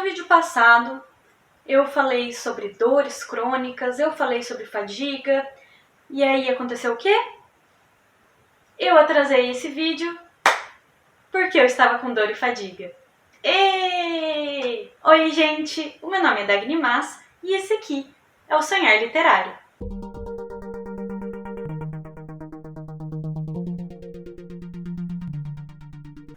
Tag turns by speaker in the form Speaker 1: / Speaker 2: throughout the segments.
Speaker 1: vídeo passado eu falei sobre dores crônicas, eu falei sobre fadiga, e aí aconteceu o quê? Eu atrasei esse vídeo porque eu estava com dor e fadiga. Oi gente, o meu nome é Dagny Mas e esse aqui é o Sonhar Literário.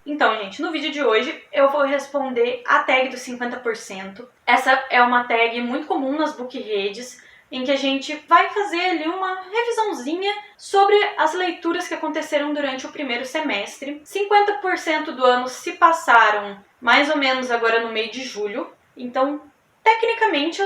Speaker 1: Então, gente, no vídeo de hoje eu vou responder a tag dos 50%. Essa é uma tag muito comum nas bookreads, em que a gente vai fazer ali uma revisãozinha sobre as leituras que aconteceram durante o primeiro semestre. 50% do ano se passaram mais ou menos agora no meio de julho, então, tecnicamente,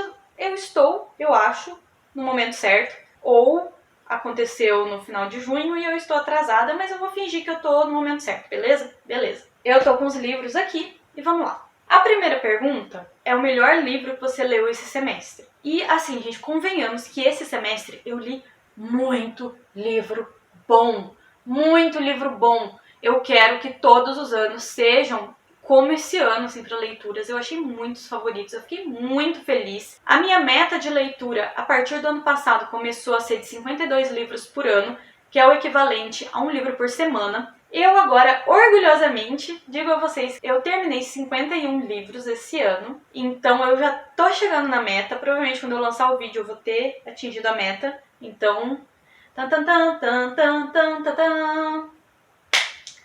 Speaker 1: eu acho, no momento certo, ou aconteceu no final de junho e eu estou atrasada, mas eu vou fingir que eu tô no momento certo, beleza? Beleza. Eu tô com os livros aqui e vamos lá. A primeira pergunta é o melhor livro que você leu esse semestre. E assim, gente, convenhamos que esse semestre eu li muito livro bom. Muito livro bom. Eu quero que todos os anos sejam como esse ano, assim, para leituras. Eu achei muitos favoritos, eu fiquei muito feliz. A minha meta de leitura, a partir do ano passado, começou a ser de 52 livros por ano, que é o equivalente a um livro por semana. Eu agora, orgulhosamente, digo a vocês, eu terminei 51 livros esse ano, então eu já tô chegando na meta. Provavelmente quando eu lançar o vídeo eu vou ter atingido a meta, então...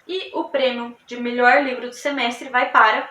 Speaker 1: E o prêmio de melhor livro do semestre vai para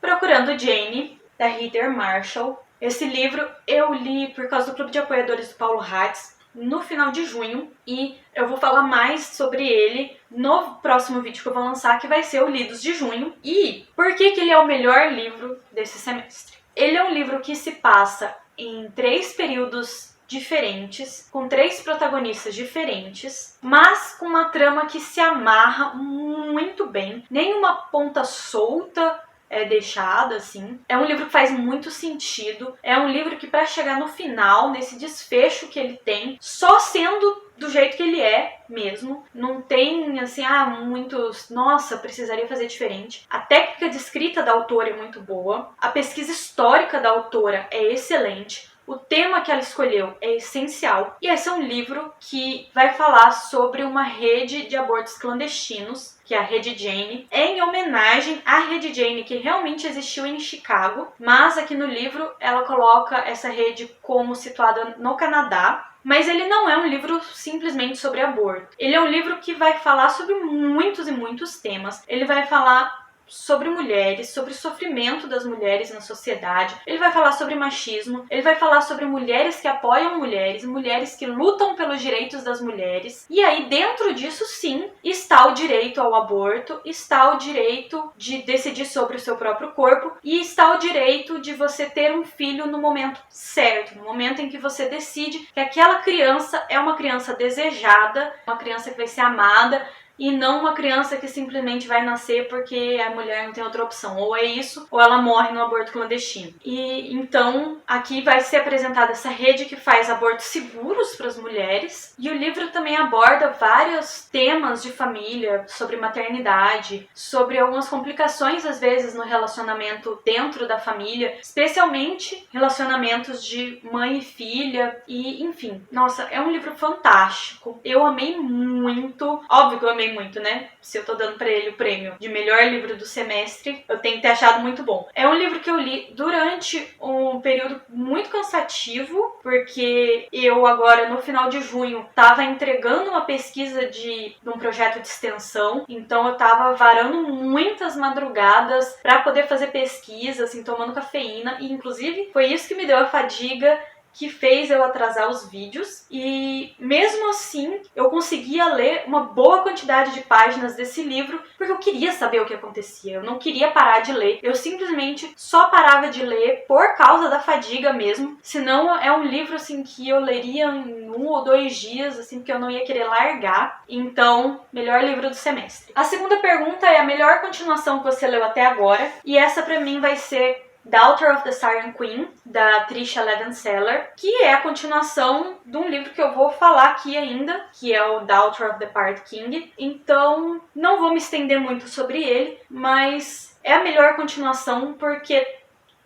Speaker 1: Procurando Jane, da Heather Marshall. Esse livro eu li por causa do Clube de Apoiadores do Paulo Hatz no final de junho e eu vou falar mais sobre ele no próximo vídeo que eu vou lançar, que vai ser o Lidos de Junho. E por que ele é o melhor livro desse semestre? Ele é um livro que se passa em 3 períodos diferentes, com 3 protagonistas diferentes, mas com uma trama que se amarra muito bem. Nenhuma ponta solta é deixada, assim. É um livro que faz muito sentido. É um livro que, para chegar no final, nesse desfecho que ele tem, só sendo do jeito que ele é mesmo, não tem, assim, muitos... Nossa, precisaria fazer diferente. A técnica de escrita da autora é muito boa. A pesquisa histórica da autora é excelente. O tema que ela escolheu é essencial. E esse é um livro que vai falar sobre uma rede de abortos clandestinos, que é a Rede Jane, em homenagem à Rede Jane que realmente existiu em Chicago, mas aqui no livro ela coloca essa rede como situada no Canadá. Mas ele não é um livro simplesmente sobre aborto. Ele é um livro que vai falar sobre muitos e muitos temas. Ele vai falar sobre mulheres, sobre o sofrimento das mulheres na sociedade. Ele vai falar sobre machismo, ele vai falar sobre mulheres que apoiam mulheres, mulheres que lutam pelos direitos das mulheres. E aí, dentro disso, sim, está o direito ao aborto, está o direito de decidir sobre o seu próprio corpo e está o direito de você ter um filho no momento certo, no momento em que você decide que aquela criança é uma criança desejada, uma criança que vai ser amada, e não uma criança que simplesmente vai nascer porque a mulher não tem outra opção. Ou é isso, ou ela morre no aborto clandestino. E então, aqui vai ser apresentada essa rede que faz abortos seguros para as mulheres. E o livro também aborda vários temas de família, sobre maternidade, sobre algumas complicações, às vezes, no relacionamento dentro da família, especialmente relacionamentos de mãe e filha. E, enfim, nossa, é um livro fantástico. Eu amei muito. Óbvio que eu amei muito, né? Se eu tô dando pra ele o prêmio de melhor livro do semestre, eu tenho que ter achado muito bom. É um livro que eu li durante um período muito cansativo, porque eu agora, no final de junho, tava entregando uma pesquisa de um projeto de extensão, então eu tava varando muitas madrugadas pra poder fazer pesquisa, assim, tomando cafeína, e inclusive foi isso que me deu a fadiga que fez eu atrasar os vídeos, e mesmo assim eu conseguia ler uma boa quantidade de páginas desse livro, porque eu queria saber o que acontecia, eu não queria parar de ler, eu simplesmente só parava de ler por causa da fadiga mesmo, senão é um livro assim que eu leria em 1 ou 2 dias, assim, porque eu não ia querer largar. Então, melhor livro do semestre. A segunda pergunta é a melhor continuação que você leu até agora, e essa pra mim vai ser Daughter of the Siren Queen, da Tricia Levenseller, que é a continuação de um livro que eu vou falar aqui ainda, que é o Daughter of the Pirate King. Então, não vou me estender muito sobre ele, mas É a melhor continuação porque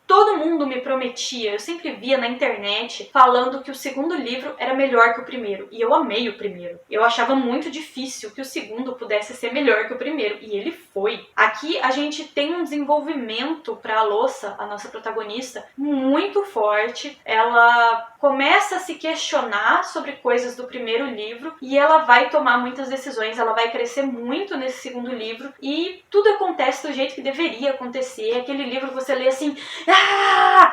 Speaker 1: todo mundo me prometia, eu sempre via na internet falando que o segundo livro era melhor que o primeiro. E eu amei o primeiro. Eu achava muito difícil que o segundo pudesse ser melhor que o primeiro. E ele foi. Aqui a gente tem um desenvolvimento para a Louça, a nossa protagonista, muito forte. Ela começa a se questionar sobre coisas do primeiro livro e ela vai tomar muitas decisões. Ela vai crescer muito nesse segundo livro e tudo acontece do jeito que deveria acontecer. Aquele livro que você lê assim...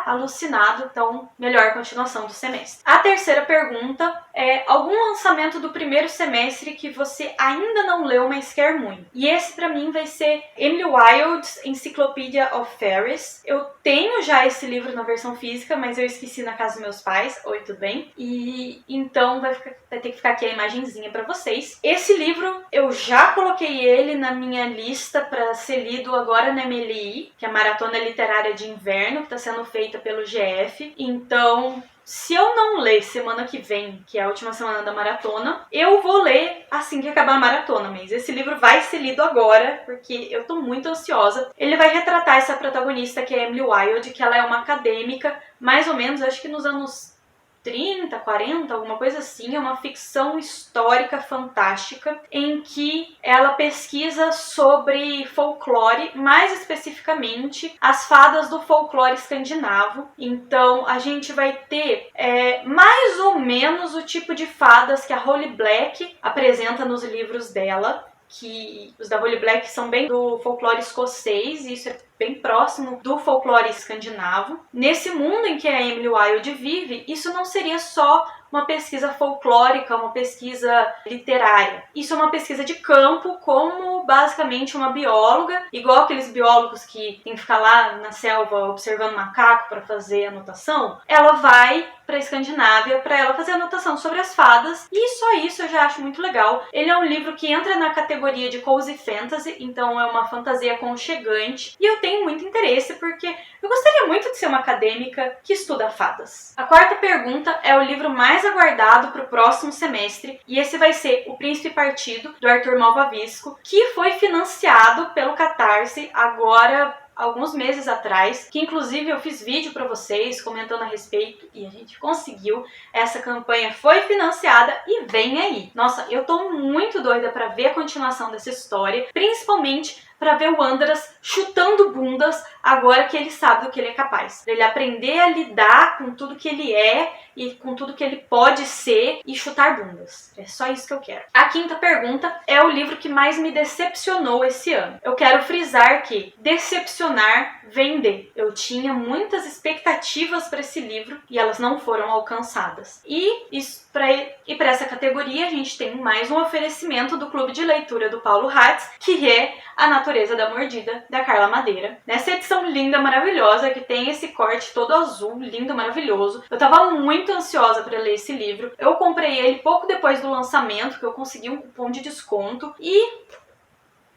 Speaker 1: alucinado, então melhor continuação do semestre. A terceira pergunta é algum lançamento do primeiro semestre que você ainda não leu, mas quer muito. E esse pra mim vai ser Emily Wilde's Encyclopedia of Fairies. Eu tenho já esse livro na versão física, mas eu esqueci na casa dos meus pais. Oi, tudo bem? E então vai ter que ficar aqui a imagenzinha pra vocês. Esse livro eu já coloquei ele na minha lista pra ser lido agora na MLI, que é a Maratona Literária de Inverno, que está sendo feita pelo GF. Então, se eu não ler semana que vem, que é a última semana da maratona, eu vou ler assim que acabar a maratona, mas esse livro vai ser lido agora, porque eu tô muito ansiosa. Ele vai retratar essa protagonista, que é Emily Wilde, que ela é uma acadêmica, mais ou menos, acho que nos anos 30, 40, alguma coisa assim. É uma ficção histórica fantástica em que ela pesquisa sobre folclore, mais especificamente as fadas do folclore escandinavo. Então a gente vai ter mais ou menos o tipo de fadas que a Holly Black apresenta nos livros dela, que os da Holly Black são bem do folclore escocês, e isso é bem próximo do folclore escandinavo. Nesse mundo em que a Emily Wilde vive, isso não seria só uma pesquisa folclórica, uma pesquisa literária. Isso é uma pesquisa de campo, como basicamente uma bióloga, igual aqueles biólogos que tem que ficar lá na selva observando macaco para fazer anotação. Ela vai para a Escandinávia para ela fazer anotação sobre as fadas, e só isso eu já acho muito legal. Ele é um livro que entra na categoria de cozy fantasy, então é uma fantasia aconchegante, e eu tenho muito interesse porque eu gostaria muito de ser uma acadêmica que estuda fadas. A quarta pergunta é o livro mais aguardado para o próximo semestre, e esse vai ser O Príncipe Partido, do Arthur Malvavisco, que foi financiado pelo Catarse agora alguns meses atrás, que inclusive eu fiz vídeo para vocês comentando a respeito e a gente conseguiu. Essa campanha foi financiada e vem aí. Nossa, eu tô muito doida para ver a continuação dessa história, principalmente para ver o Andras chutando bundas agora que ele sabe do que ele é capaz. Pra ele aprender a lidar com tudo que ele é e com tudo que ele pode ser e chutar bundas. É só isso que eu quero. A quinta pergunta é o livro que mais me decepcionou esse ano. Eu quero frisar que decepcionar vem de. Eu tinha muitas expectativas para esse livro e elas não foram alcançadas. E para essa categoria a gente tem mais um oferecimento do Clube de Leitura do Paulo Hatz, que é A Natureza da Mordida, da Carla Madeira. Nessa edição linda, maravilhosa, que tem esse corte todo azul, lindo, maravilhoso. Eu tava muito ansiosa para ler esse livro. Eu comprei ele pouco depois do lançamento, que eu consegui um cupom de desconto, e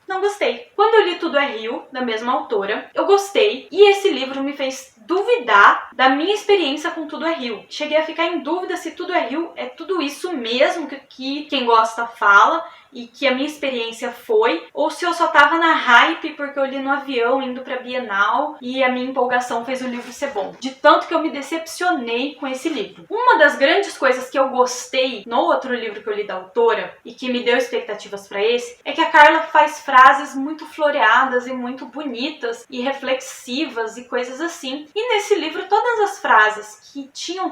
Speaker 1: não gostei. Quando eu li Tudo é Rio, da mesma autora, eu gostei, e esse livro me fez duvidar da minha experiência com Tudo é Rio. Cheguei a ficar em dúvida se Tudo é Rio é tudo isso mesmo que quem gosta fala e que a minha experiência foi, ou se eu só tava na hype porque eu li no avião indo pra Bienal e a minha empolgação fez o livro ser bom. De tanto que eu me decepcionei com esse livro. Uma das grandes coisas que eu gostei no outro livro que eu li da autora e que me deu expectativas pra esse, é que a Carla faz frases muito floreadas e muito bonitas e reflexivas e coisas assim. E nesse livro todas as frases que tinham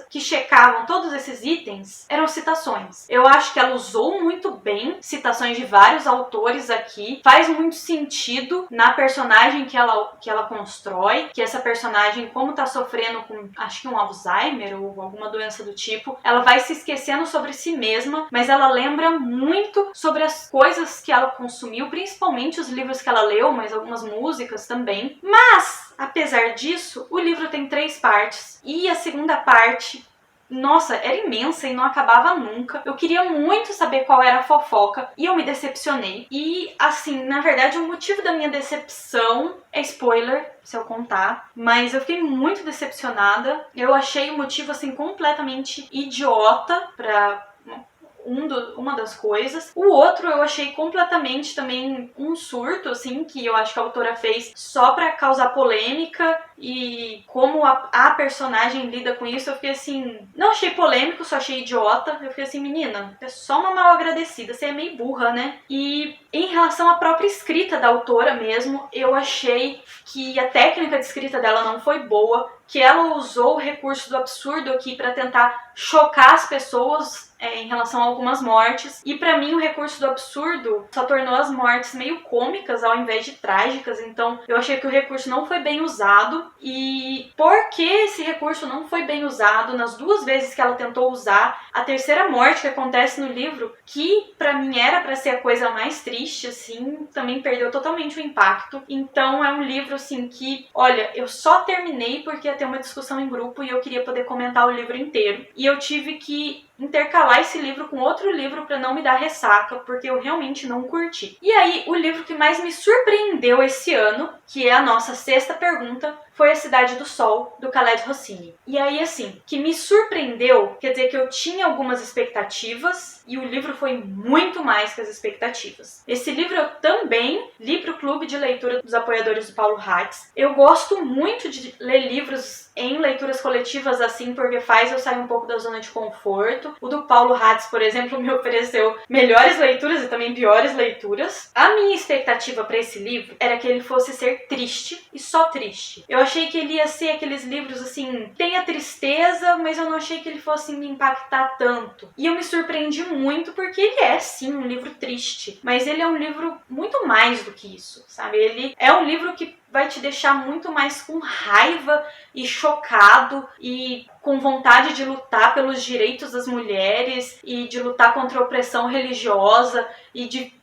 Speaker 1: que checavam todos esses itens eram citações. Eu acho que ela usou muito bem citações de vários autores aqui, faz muito sentido na personagem que ela constrói, que essa personagem, como tá sofrendo com, acho que um Alzheimer ou alguma doença do tipo, ela vai se esquecendo sobre si mesma, mas ela lembra muito sobre as coisas que ela consumiu, principalmente os livros que ela leu, mas algumas músicas também. Mas, apesar disso, o livro tem 3 partes, e a segunda parte, nossa, era imensa e não acabava nunca. Eu queria muito saber qual era a fofoca e eu me decepcionei. E, assim, na verdade, o motivo da minha decepção é spoiler, se eu contar. Mas eu fiquei muito decepcionada. Eu achei o motivo, assim, completamente idiota pra uma das coisas. O outro eu achei completamente também um surto, assim, que eu acho que a autora fez só pra causar polêmica, e como a personagem lida com isso, eu fiquei assim, não achei polêmico, só achei idiota. Eu fiquei assim, menina, é só uma mal agradecida, você é meio burra, né? E em relação à própria escrita da autora mesmo, eu achei que a técnica de escrita dela não foi boa, que ela usou o recurso do absurdo aqui pra tentar chocar as pessoas em relação a algumas mortes. E pra mim o recurso do absurdo só tornou as mortes meio cômicas ao invés de trágicas. Então eu achei que o recurso não foi bem usado. E porque esse recurso não foi bem usado, nas 2 vezes que ela tentou usar, a terceira morte que acontece no livro, que pra mim era pra ser a coisa mais triste, assim, também perdeu totalmente o impacto. Então é um livro assim que, olha, eu só terminei porque ia ter uma discussão em grupo e eu queria poder comentar o livro inteiro. E eu tive que intercalar esse livro com outro livro para não me dar ressaca, porque eu realmente não curti. E aí, o livro que mais me surpreendeu esse ano, que é a nossa 6ª pergunta, foi A Cidade do Sol, do Khaled Hosseini. E aí, assim, que me surpreendeu, quer dizer que eu tinha algumas expectativas e o livro foi muito mais que as expectativas. Esse livro eu também li para o clube de leitura dos apoiadores do Paulo Hatz. Eu gosto muito de ler livros em leituras coletivas assim, porque faz eu sair um pouco da zona de conforto. O do Paulo Hatz, por exemplo, me ofereceu melhores leituras e também piores leituras. A minha expectativa para esse livro era que ele fosse ser triste e só triste. Eu achei que ele ia ser aqueles livros assim, tem a tristeza, mas eu não achei que ele fosse me impactar tanto. E eu me surpreendi muito porque ele é sim um livro triste, mas ele é um livro muito mais do que isso, sabe? Ele é um livro que vai te deixar muito mais com raiva e chocado e com vontade de lutar pelos direitos das mulheres e de lutar contra a opressão religiosa e de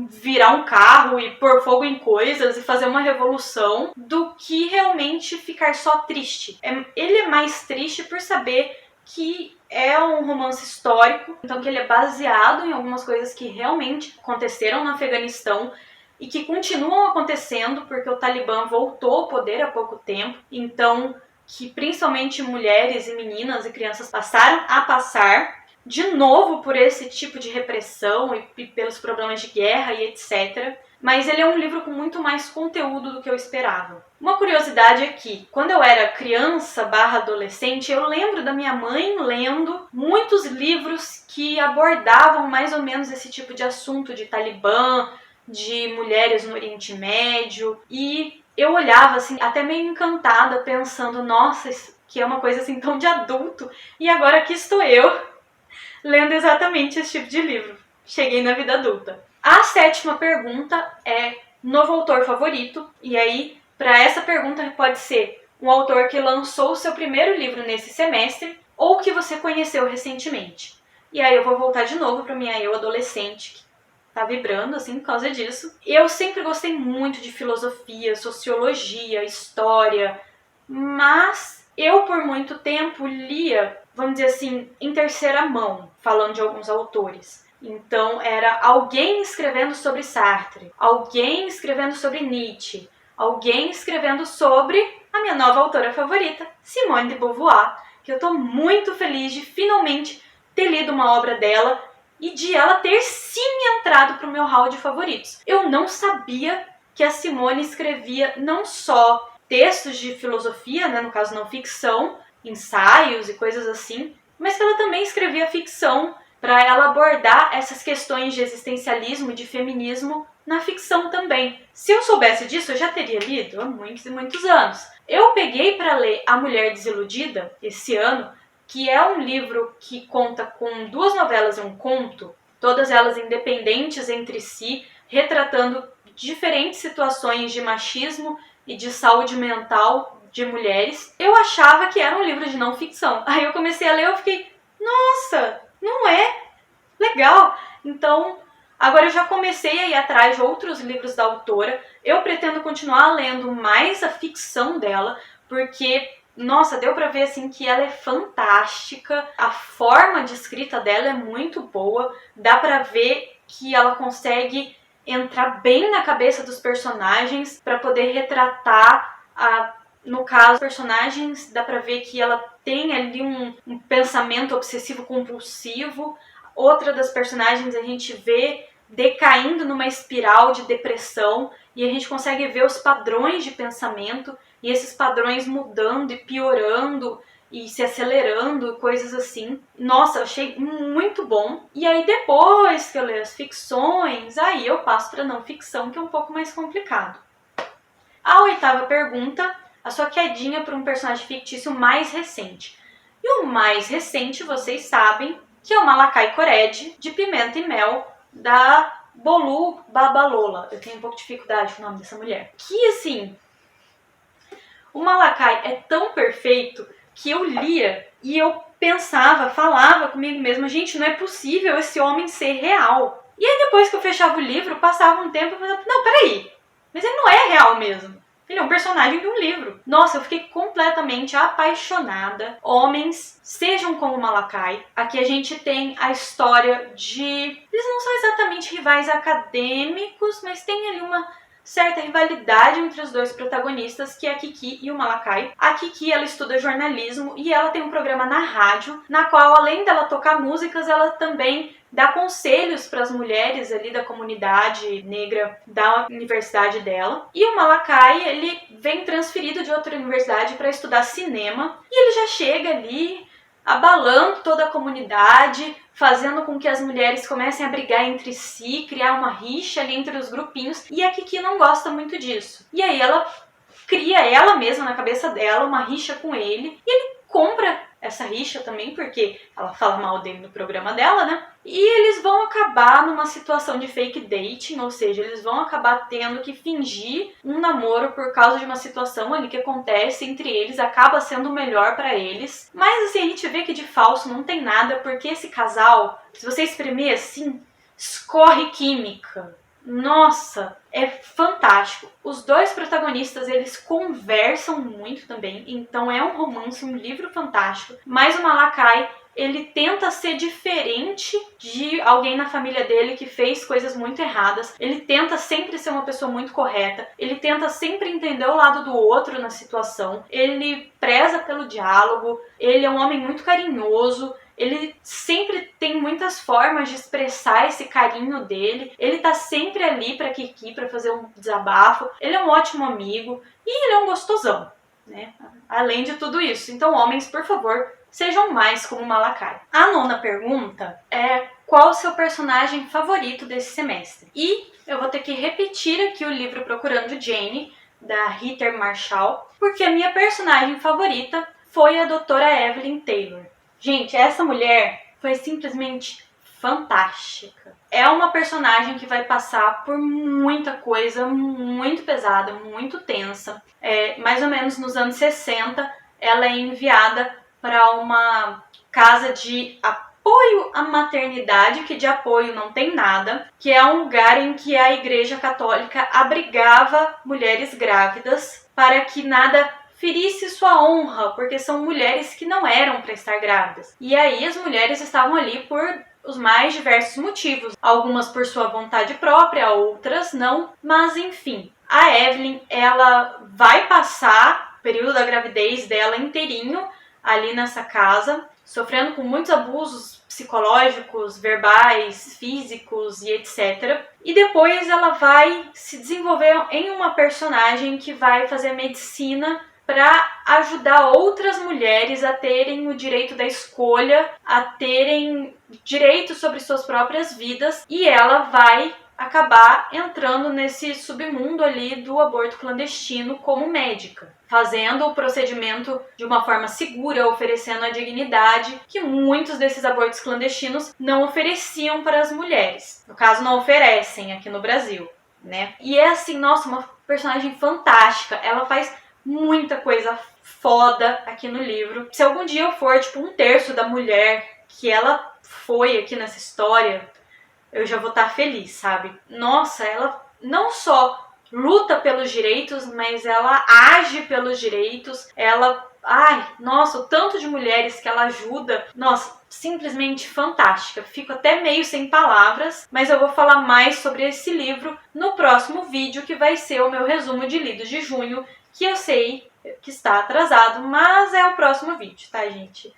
Speaker 1: virar um carro e pôr fogo em coisas e fazer uma revolução, do que realmente ficar só triste. Ele é mais triste por saber que é um romance histórico, então que ele é baseado em algumas coisas que realmente aconteceram no Afeganistão e que continuam acontecendo porque o Talibã voltou ao poder há pouco tempo, então que principalmente mulheres e meninas e crianças passaram a passar de novo por esse tipo de repressão e pelos problemas de guerra e etc. Mas ele é um livro com muito mais conteúdo do que eu esperava. Uma curiosidade é que, quando eu era criança/adolescente, eu lembro da minha mãe lendo muitos livros que abordavam mais ou menos esse tipo de assunto de Talibã, de mulheres no Oriente Médio, e eu olhava assim, até meio encantada, pensando, nossa, isso que é uma coisa assim tão de adulto, e agora aqui estou eu, lendo exatamente esse tipo de livro. Cheguei na vida adulta. A 7ª pergunta é novo autor favorito, e aí, para essa pergunta pode ser um autor que lançou o seu primeiro livro nesse semestre, ou que você conheceu recentemente. E aí eu vou voltar de novo para minha eu adolescente, que tá vibrando assim por causa disso. Eu sempre gostei muito de filosofia, sociologia, história, mas eu por muito tempo lia, vamos dizer assim, em terceira mão, falando de alguns autores. Então era alguém escrevendo sobre Sartre, alguém escrevendo sobre Nietzsche, alguém escrevendo sobre a minha nova autora favorita, Simone de Beauvoir, que eu tô muito feliz de finalmente ter lido uma obra dela e de ela ter sim entrado pro meu hall de favoritos. Eu não sabia que a Simone escrevia não só textos de filosofia, né, no caso não ficção, ensaios e coisas assim, mas que ela também escrevia ficção para ela abordar essas questões de existencialismo e de feminismo na ficção também. Se eu soubesse disso, eu já teria lido há muitos e muitos anos. Eu peguei para ler A Mulher Desiludida esse ano, que é um livro que conta com 2 novelas e um conto, todas elas independentes entre si, retratando diferentes situações de machismo e de saúde mental de mulheres. Eu achava que era um livro de não ficção. Aí eu comecei a ler e eu fiquei, nossa, não é? Legal! Então, agora eu já comecei a ir atrás de outros livros da autora. Eu pretendo continuar lendo mais a ficção dela, porque, nossa, deu pra ver assim que ela é fantástica. A forma de escrita dela é muito boa. Dá pra ver que ela consegue entrar bem na cabeça dos personagens para poder retratar no caso, personagens, dá pra ver que ela tem ali um pensamento obsessivo compulsivo. outra das personagens a gente vê decaindo numa espiral de depressão e a gente consegue ver os padrões de pensamento e esses padrões mudando e piorando e se acelerando, coisas assim. Nossa, eu achei muito bom. E aí depois que eu leio as ficções, aí eu passo para não ficção, que é um pouco mais complicado. A 8ª pergunta, a sua quedinha para um personagem fictício mais recente. E o mais recente, vocês sabem, que é o Malakai Kored, de Pimenta e Mel, da Bolu Babalola. Eu tenho um pouco de dificuldade com o nome dessa mulher. Que, assim, o Malakai é tão perfeito que eu lia e eu pensava, falava comigo mesma, gente, não é possível esse homem ser real. E aí depois que eu fechava o livro, passava um tempo e eu falava, não, peraí, mas ele não é real mesmo. Ele é um personagem de um livro. Nossa, eu fiquei completamente apaixonada. Homens, sejam como Malakai. Aqui a gente tem a história de... Eles não são exatamente rivais acadêmicos, mas tem ali uma certa rivalidade entre os dois protagonistas, que é a Kiki e o Malakai. A Kiki, ela estuda jornalismo e ela tem um programa na rádio, na qual, além dela tocar músicas, ela também dá conselhos para as mulheres ali da comunidade negra da universidade dela. E o Malakai, ele vem transferido de outra universidade para estudar cinema e ele já chega ali abalando toda a comunidade, fazendo com que as mulheres comecem a brigar entre si, criar uma rixa ali entre os grupinhos, e a Kiki não gosta muito disso. E aí ela cria ela mesma na cabeça dela uma rixa com ele, e ele compra essa rixa também, porque ela fala mal dele no programa dela, né? E eles vão acabar numa situação de fake dating, ou seja, eles vão acabar tendo que fingir um namoro por causa de uma situação ali que acontece entre eles, acaba sendo melhor pra eles. Mas assim, a gente vê que de falso não tem nada, porque esse casal, se você espremer assim, escorre química. Nossa, é fantástico. Os dois protagonistas, eles conversam muito também, então é um romance, um livro fantástico. Mas o Malakai, ele tenta ser diferente de alguém na família dele que fez coisas muito erradas. Ele tenta sempre ser uma pessoa muito correta. Ele tenta sempre entender o lado do outro na situação. Ele preza pelo diálogo. Ele é um homem muito carinhoso. Ele sempre tem muitas formas de expressar esse carinho dele. Ele tá sempre ali pra Kiki, pra fazer um desabafo. Ele é um ótimo amigo e ele é um gostosão, né? Além de tudo isso. Então, homens, por favor, sejam mais como Malakai. A 9ª pergunta é: qual o seu personagem favorito desse semestre? E eu vou ter que repetir aqui o livro Procurando Jane, da Heather Marshall, porque a minha personagem favorita foi a doutora Evelyn Taylor. Gente, essa mulher foi simplesmente fantástica. É uma personagem que vai passar por muita coisa muito pesada, muito tensa. Mais ou menos nos anos 60, ela é enviada para uma casa de apoio à maternidade, que de apoio não tem nada, que é um lugar em que a Igreja Católica abrigava mulheres grávidas para que nada ferisse sua honra, porque são mulheres que não eram para estar grávidas. E aí as mulheres estavam ali por os mais diversos motivos, algumas por sua vontade própria, outras não, mas enfim. A Evelyn, ela vai passar o período da gravidez dela inteirinho ali nessa casa, sofrendo com muitos abusos psicológicos, verbais, físicos e etc. E depois ela vai se desenvolver em uma personagem que vai fazer medicina para ajudar outras mulheres a terem o direito da escolha, a terem direito sobre suas próprias vidas, e ela vai acabar entrando nesse submundo ali do aborto clandestino como médica, fazendo o procedimento de uma forma segura, oferecendo a dignidade que muitos desses abortos clandestinos não ofereciam para as mulheres. No caso, não oferecem aqui no Brasil, né? E é assim, nossa, uma personagem fantástica. Ela faz muita coisa foda aqui no livro. Se algum dia eu for, tipo, 1/3 da mulher que ela foi aqui nessa história, eu já vou estar feliz, sabe? Nossa, ela não só luta pelos direitos, mas ela age pelos direitos. Ela... Ai, nossa, o tanto de mulheres que ela ajuda. Nossa, simplesmente fantástica. Fico até meio sem palavras, mas eu vou falar mais sobre esse livro no próximo vídeo, que vai ser o meu resumo de lidos de junho, que eu sei que está atrasado, mas é o próximo vídeo, tá, gente?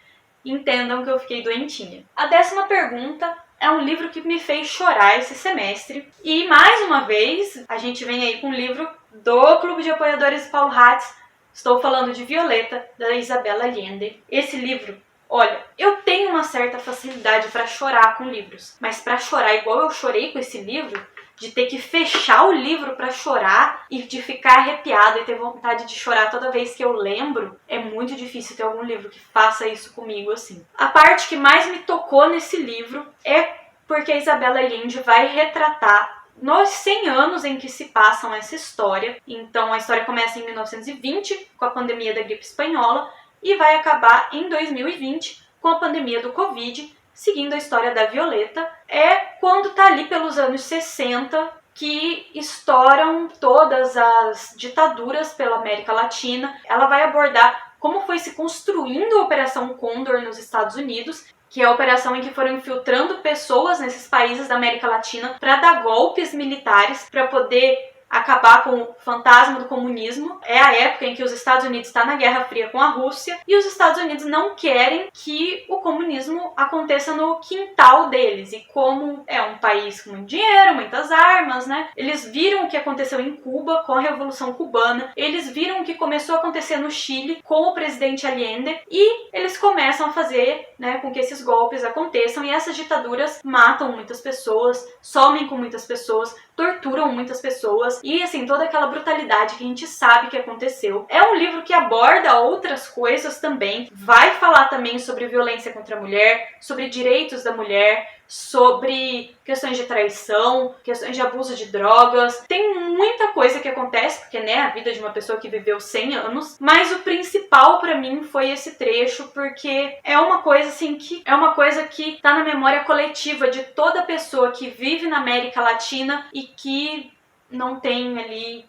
Speaker 1: entendam que eu fiquei doentinha. A 10ª pergunta é um livro que me fez chorar esse semestre. E mais uma vez, a gente vem aí com um livro do Clube de Apoiadores Paulo Hatz. Estou falando de Violeta, da Isabella Allende. Esse livro, olha, eu tenho uma certa facilidade para chorar com livros, mas para chorar igual eu chorei com esse livro, de ter que fechar o livro para chorar e de ficar arrepiada e ter vontade de chorar toda vez que eu lembro, é muito difícil ter algum livro que faça isso comigo assim. A parte que mais me tocou nesse livro é porque a Isabella Allende vai retratar nos 100 anos em que se passam essa história. Então a história começa em 1920 com a pandemia da gripe espanhola e vai acabar em 2020 com a pandemia do Covid. Seguindo a história da Violeta, é quando tá ali pelos anos 60 que estouram todas as ditaduras pela América Latina. Ela vai abordar como foi se construindo a Operação Condor nos Estados Unidos, que é a operação em que foram infiltrando pessoas nesses países da América Latina para dar golpes militares, para poder acabar com o fantasma do comunismo. É a época em que os Estados Unidos estão na Guerra Fria com a Rússia e os Estados Unidos não querem que o comunismo aconteça no quintal deles. E como é um país com muito dinheiro, muitas armas, né? Eles viram o que aconteceu em Cuba com a Revolução Cubana, eles viram o que começou a acontecer no Chile com o presidente Allende e eles começam a fazer, né, com que esses golpes aconteçam e essas ditaduras matam muitas pessoas, somem com muitas pessoas, torturam muitas pessoas e assim, toda aquela brutalidade que a gente sabe que aconteceu. É um livro que aborda outras coisas também, vai falar também sobre violência contra a mulher, sobre direitos da mulher, sobre questões de traição, questões de abuso de drogas. Tem muita coisa que acontece, porque né, a vida de uma pessoa que viveu 100 anos, mas o principal pra mim foi esse trecho, porque é uma coisa assim que é uma coisa que tá na memória coletiva de toda pessoa que vive na América Latina e que não tem ali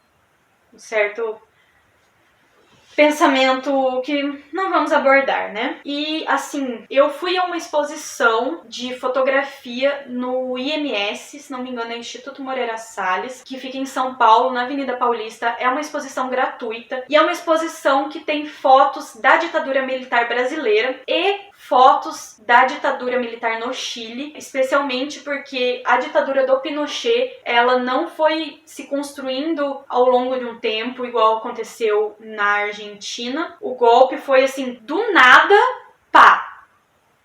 Speaker 1: um certo pensamento que não vamos abordar, né? E assim, eu fui a uma exposição de fotografia no IMS, se não me engano é Instituto Moreira Salles, que fica em São Paulo, na Avenida Paulista. É uma exposição gratuita e é uma exposição que tem fotos da ditadura militar brasileira e fotos da ditadura militar no Chile, especialmente porque a ditadura do Pinochet, ela não foi se construindo ao longo de um tempo, igual aconteceu na Argentina. O golpe foi assim, do nada, pá!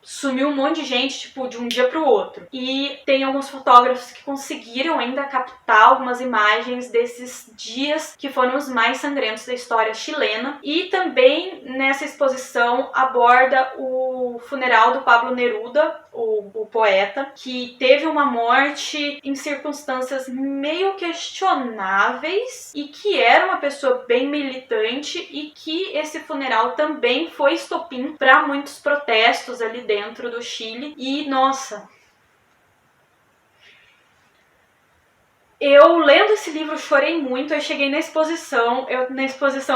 Speaker 1: Sumiu um monte de gente, tipo, de um dia pro outro. E tem alguns fotógrafos que conseguiram ainda captar algumas imagens desses dias que foram os mais sangrentos da história chilena. E também nessa exposição aborda o funeral do Pablo Neruda, o poeta, que teve uma morte em circunstâncias meio questionáveis e que era uma pessoa bem militante e que esse funeral também foi estopim para muitos protestos ali dentro do Chile. E nossa, eu lendo esse livro chorei muito. Eu cheguei na exposição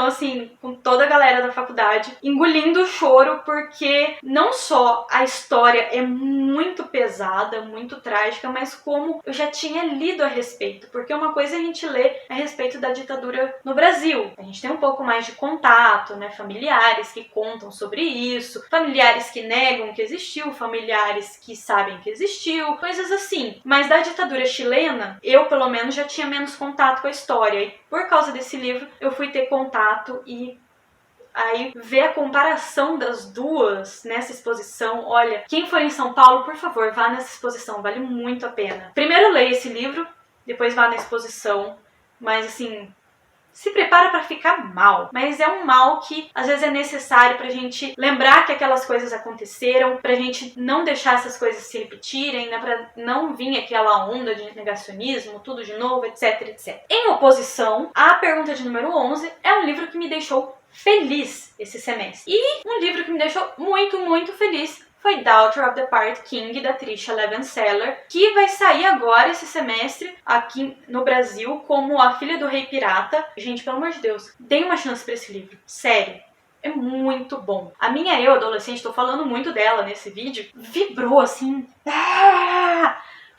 Speaker 1: assim, com toda a galera da faculdade, engolindo o choro, porque não só a história é muito pesada, muito trágica, mas como eu já tinha lido a respeito, porque uma coisa é a gente lê a respeito da ditadura no Brasil, a gente tem um pouco mais de contato, né, familiares que contam sobre isso, familiares que negam que existiu, familiares que sabem que existiu, coisas assim, mas da ditadura chilena, eu pelo menos já tinha menos contato com a história e por causa desse livro eu fui ter contato e aí ver a comparação das duas nessa exposição. Olha, quem for em São Paulo, por favor, vá nessa exposição, vale muito a pena. Primeiro leia esse livro, depois vá na exposição, mas assim, se prepara para ficar mal, mas é um mal que às vezes é necessário pra gente lembrar que aquelas coisas aconteceram, pra gente não deixar essas coisas se repetirem, né, pra não vir aquela onda de negacionismo, tudo de novo, etc, etc. Em oposição, a pergunta de número 11 é um livro que me deixou feliz esse semestre. E um livro que me deixou muito, muito feliz foi Daughter of the Pirate King, da Tricia Levenseller, que vai sair agora esse semestre aqui no Brasil como A Filha do Rei Pirata. Gente, pelo amor de Deus, dê uma chance pra esse livro. Sério. É muito bom. A minha eu, adolescente, tô falando muito dela nesse vídeo, vibrou assim.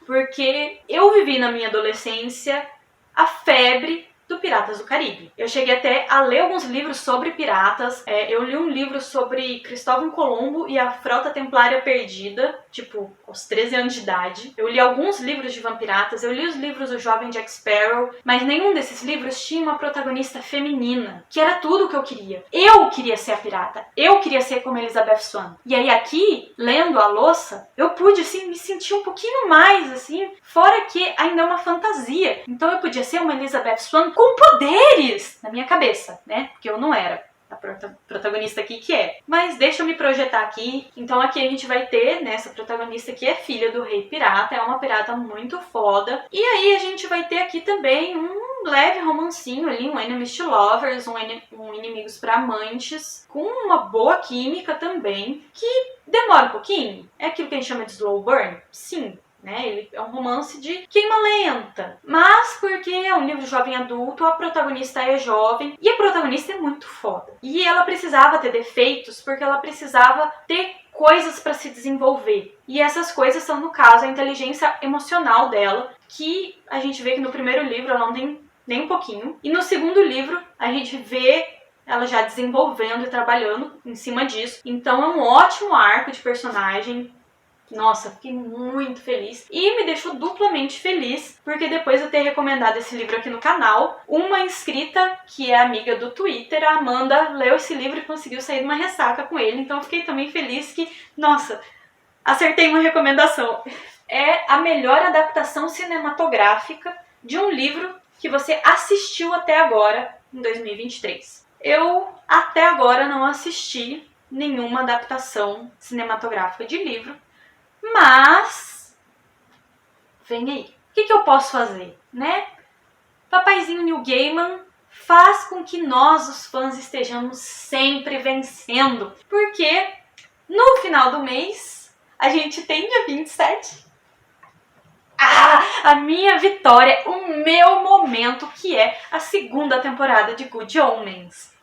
Speaker 1: Porque eu vivi na minha adolescência a febre do do Piratas do Caribe. Eu cheguei até a ler alguns livros sobre piratas, eu li um livro sobre Cristóvão Colombo e a Frota Templária Perdida, tipo, aos 13 anos de idade. Eu li alguns livros de vampiratas, eu li os livros do Jovem Jack Sparrow, mas nenhum desses livros tinha uma protagonista feminina, que era tudo o que eu queria. Eu queria ser a pirata, eu queria ser como Elizabeth Swann. E aí aqui, lendo A Louça, eu pude, assim, me sentir um pouquinho mais, assim, fora que ainda é uma fantasia. Então eu podia ser uma Elizabeth Swann com poderes na minha cabeça, né? Porque eu não era a protagonista aqui que é. Mas deixa eu me projetar aqui. Então aqui a gente vai ter, né, essa protagonista que é filha do rei pirata, é uma pirata muito foda. E aí a gente vai ter aqui também um leve romancinho ali, um Enemies to Lovers, um Inimigos para Amantes, com uma boa química também, que demora um pouquinho. É aquilo que a gente chama de slow burn? Sim. Né? Ele é um romance de queima lenta, mas porque é um livro jovem adulto, a protagonista é jovem e a protagonista é muito foda. E ela precisava ter defeitos porque ela precisava ter coisas para se desenvolver. E essas coisas são, no caso, a inteligência emocional dela, que a gente vê que no primeiro livro ela não tem nem um pouquinho. E no segundo livro a gente vê ela já desenvolvendo e trabalhando em cima disso. Então é um ótimo arco de personagem. Nossa, fiquei muito feliz e me deixou duplamente feliz porque depois de eu ter recomendado esse livro aqui no canal, uma inscrita que é amiga do Twitter, a Amanda, leu esse livro e conseguiu sair de uma ressaca com ele, então fiquei também feliz que, nossa, acertei uma recomendação. É a melhor adaptação cinematográfica de um livro que você assistiu até agora, em 2023. Eu até agora não assisti nenhuma adaptação cinematográfica de livro, mas vem aí. O que eu posso fazer, né? Papaizinho Neil Gaiman faz com que nós, os fãs, estejamos sempre vencendo. Porque no final do mês, a gente tem dia 27. A minha vitória, o meu momento, que é a segunda temporada de Good Omens.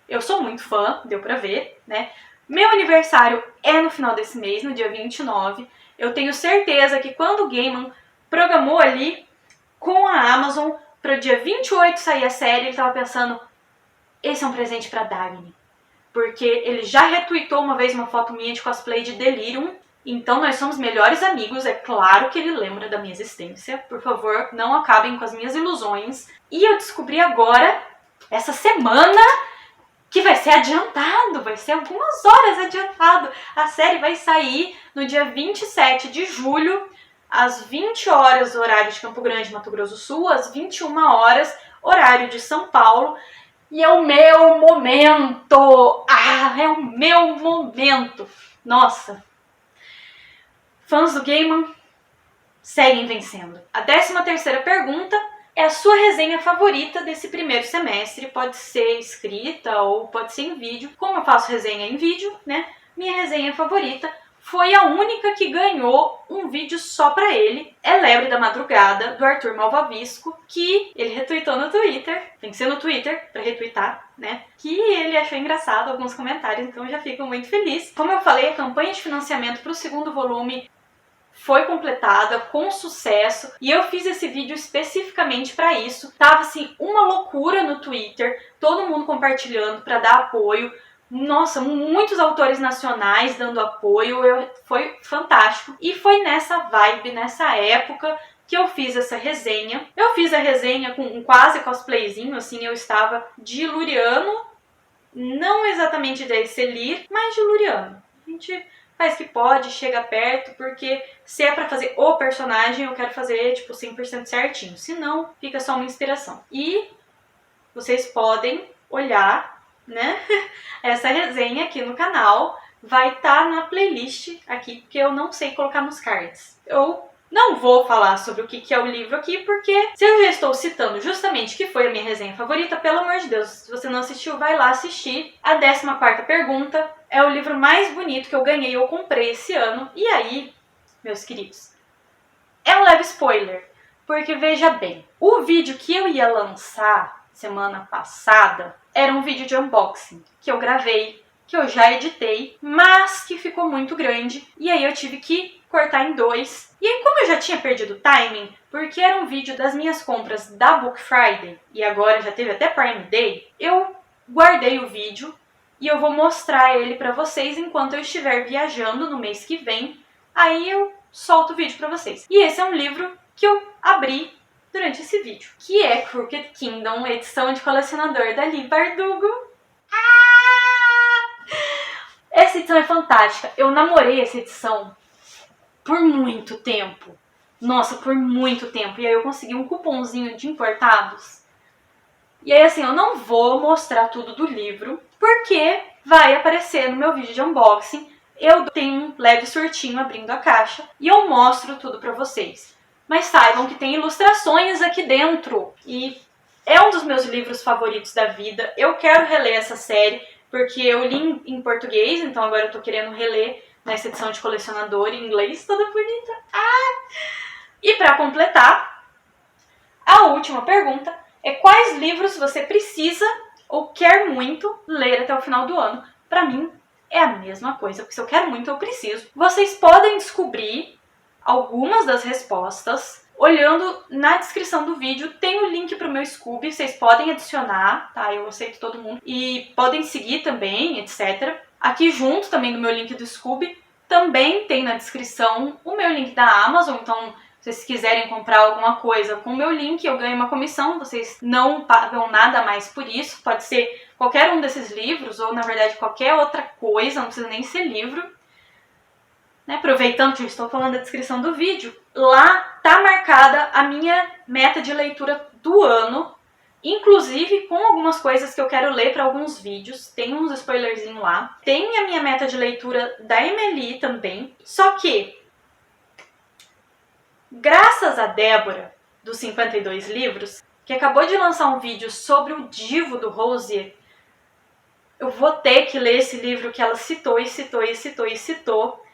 Speaker 1: Eu sou muito fã, deu pra ver, né? Meu aniversário é no final desse mês, no dia 29. Eu tenho certeza que quando o Gaiman programou ali com a Amazon para o dia 28 sair a série, ele estava pensando, esse é um presente para Dagny. Porque ele já retweetou uma vez uma foto minha de cosplay de Delirium, então nós somos melhores amigos, é claro que ele lembra da minha existência. Por favor, não acabem com as minhas ilusões. E eu descobri agora, essa semana, que vai ser adiantado, vai ser algumas horas adiantado. A série vai sair no dia 27 de julho, às 20 horas, horário de Campo Grande, Mato Grosso do Sul, às 21 horas, horário de São Paulo. E é o meu momento! É o meu momento! Nossa! Fãs do Gaiman seguem vencendo. A 13ª pergunta é a sua resenha favorita desse primeiro semestre. Pode ser escrita ou pode ser em vídeo. Como eu faço resenha em vídeo, né? Minha resenha favorita foi a única que ganhou um vídeo só pra ele. É Lebre da Madrugada, do Arthur Malvavisco, que ele retweetou no Twitter. Tem que ser no Twitter pra retweetar, né? Que ele achou engraçado alguns comentários, então eu já fico muito feliz. Como eu falei, a campanha de financiamento pro segundo volume foi completada com sucesso e eu fiz esse vídeo especificamente para isso. Tava assim uma loucura no Twitter, todo mundo compartilhando para dar apoio. Nossa, muitos autores nacionais dando apoio, foi fantástico. E foi nessa vibe, nessa época, que eu fiz essa resenha. Eu fiz a resenha com um quase cosplayzinho, assim, eu estava de Luriano, não exatamente de Acelir, mas de Luriano. A gente faz que pode, chega perto, porque se é pra fazer o personagem, eu quero fazer, tipo, 100% certinho. Se não, fica só uma inspiração. E vocês podem olhar, né, essa resenha aqui no canal. Vai estar na playlist aqui, porque eu não sei colocar nos cards. Eu não vou falar sobre o que é o livro aqui, porque se eu já estou citando justamente que foi a minha resenha favorita, pelo amor de Deus, se você não assistiu, vai lá assistir. A 14ª pergunta é o livro mais bonito que eu ganhei ou comprei esse ano. E aí, meus queridos, é um leve spoiler, porque veja bem, o vídeo que eu ia lançar semana passada era um vídeo de unboxing que eu gravei, que eu já editei, mas que ficou muito grande, e aí eu tive que cortar em 2. E aí, como eu já tinha perdido o timing, porque era um vídeo das minhas compras da Book Friday, e agora já teve até Prime Day, eu guardei o vídeo e eu vou mostrar ele pra vocês enquanto eu estiver viajando no mês que vem. Aí eu solto o vídeo pra vocês. E esse é um livro que eu abri durante esse vídeo, que é Crooked Kingdom, edição de colecionador da Leigh Bardugo. Essa edição é fantástica. Eu namorei essa edição por muito tempo. Nossa, por muito tempo. E aí eu consegui um cupomzinho de importados. E aí assim, eu não vou mostrar tudo do livro, porque vai aparecer no meu vídeo de unboxing. Eu tenho um leve surtinho abrindo a caixa e eu mostro tudo pra vocês. Mas saibam que tem ilustrações aqui dentro. E é um dos meus livros favoritos da vida. Eu quero reler essa série, porque eu li em português, então agora eu tô querendo reler nessa edição de colecionador em inglês, toda bonita. E pra completar, a última pergunta é: quais livros você precisa ou quer muito ler até o final do ano? Pra mim é a mesma coisa, porque se eu quero muito, eu preciso. Vocês podem descobrir algumas das respostas olhando na descrição do vídeo. Tem o link pro meu Scooby, vocês podem adicionar, tá? Eu aceito todo mundo. E podem seguir também, etc. Aqui junto também do meu link do Scooby, também tem na descrição o meu link da Amazon. Então, se vocês quiserem comprar alguma coisa com o meu link, eu ganho uma comissão. Vocês não pagam nada mais por isso. Pode ser qualquer um desses livros, ou na verdade qualquer outra coisa, não precisa nem ser livro. Né? Aproveitando que eu estou falando da descrição do vídeo, lá tá marcada a minha meta de leitura do ano, inclusive com algumas coisas que eu quero ler para alguns vídeos. Tem uns spoilerzinhos lá. Tem a minha meta de leitura da Emily também. Só que, graças a Débora, dos 52 livros, que acabou de lançar um vídeo sobre o Divo do Rosier, eu vou ter que ler esse livro que ela citou e citou e citou e citou.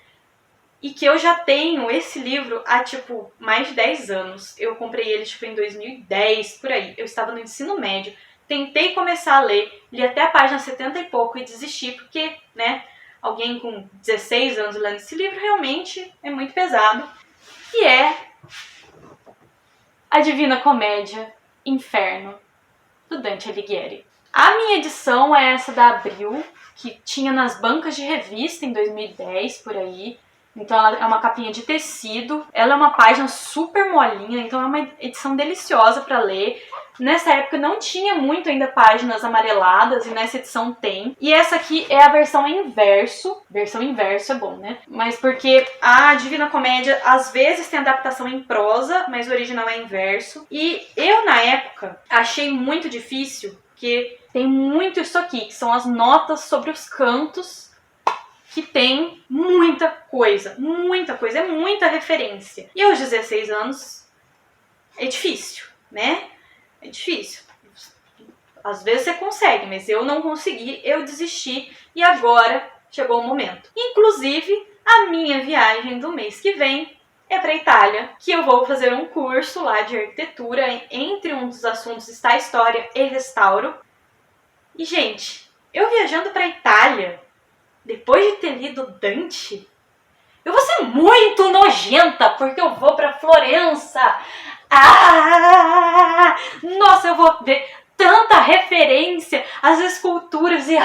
Speaker 1: E que eu já tenho esse livro há, tipo, mais de 10 anos. Eu comprei ele, tipo, em 2010, por aí. Eu estava no ensino médio. Tentei começar a ler, li até a página 70 e pouco e desisti, porque, né, alguém com 16 anos lendo esse livro realmente é muito pesado. E é A Divina Comédia, Inferno, do Dante Alighieri. A minha edição é essa da Abril, que tinha nas bancas de revista em 2010, por aí. Então ela é uma capinha de tecido, ela é uma página super molinha, então é uma edição deliciosa para ler. Nessa época não tinha muito ainda páginas amareladas, e nessa edição tem. E essa aqui é a versão em verso. Versão em verso é bom, né? Mas porque a Divina Comédia às vezes tem adaptação em prosa, mas o original é em verso. E eu, na época, achei muito difícil, porque tem muito isso aqui, que são as notas sobre os cantos, que tem muita coisa, é muita referência. E aos 16 anos é difícil, né? É difícil. Às vezes você consegue, mas eu não consegui, eu desisti e agora chegou o momento. Inclusive, a minha viagem do mês que vem é para Itália, que eu vou fazer um curso lá de arquitetura. Entre um dos assuntos está história e restauro. E, gente, eu viajando para Itália, depois de ter lido Dante, eu vou ser muito nojenta, porque eu vou pra Florença. Nossa, eu vou ver tanta referência às esculturas e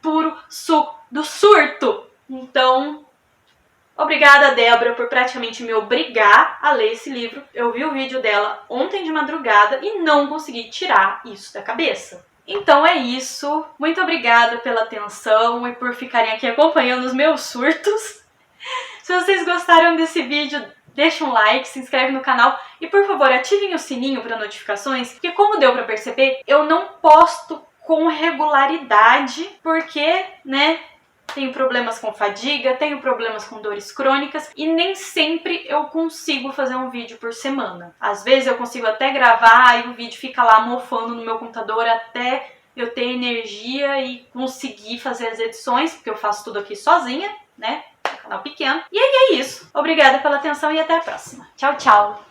Speaker 1: puro suco do surto. Então, obrigada, Débora, por praticamente me obrigar a ler esse livro. Eu vi o vídeo dela ontem de madrugada e não consegui tirar isso da cabeça. Então é isso. Muito obrigada pela atenção e por ficarem aqui acompanhando os meus surtos. Se vocês gostaram desse vídeo, deixa um like, se inscreve no canal e, por favor, ativem o sininho para notificações, porque, como deu para perceber, eu não posto com regularidade, porque, né, tenho problemas com fadiga, tenho problemas com dores crônicas e nem sempre eu consigo fazer um vídeo por semana. Às vezes eu consigo até gravar e o vídeo fica lá mofando no meu computador até eu ter energia e conseguir fazer as edições, porque eu faço tudo aqui sozinha, né? É um canal pequeno. E aí é isso. Obrigada pela atenção e até a próxima. Tchau, tchau!